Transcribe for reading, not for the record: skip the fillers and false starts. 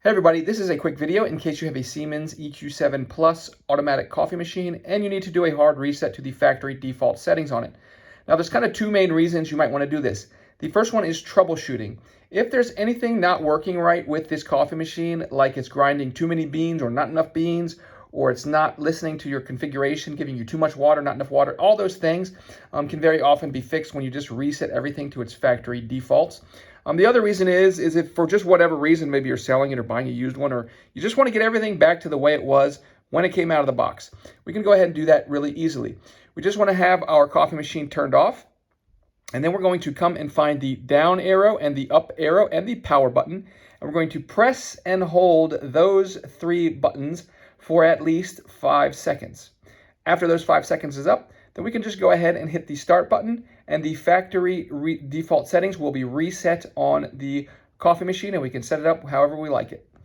Hey everybody, this is a quick video in case you have a Siemens EQ7 Plus automatic coffee machine and you need to do a hard reset to the factory default settings on it. Now there's kind of two main reasons you might want to do this. The first one is troubleshooting. If there's anything not working right with this coffee machine, like it's grinding too many beans or not enough beans, or it's not listening to your configuration, giving you too much water, not enough water, all those things can very often be fixed when you just reset everything to its factory defaults. The other reason is if for just whatever reason, maybe you're selling it or buying a used one, or you just want to get everything back to the way it was when it came out of the box. We can go ahead and do that really easily. We just want to have our coffee machine turned off, and then we're going to come and find the down arrow and the up arrow and the power button, and we're going to press and hold those three buttons for at least 5 seconds. After those 5 seconds is up, then we can just go ahead and hit the start button, and the factory default settings will be reset on the coffee machine, and we can set it up however we like it.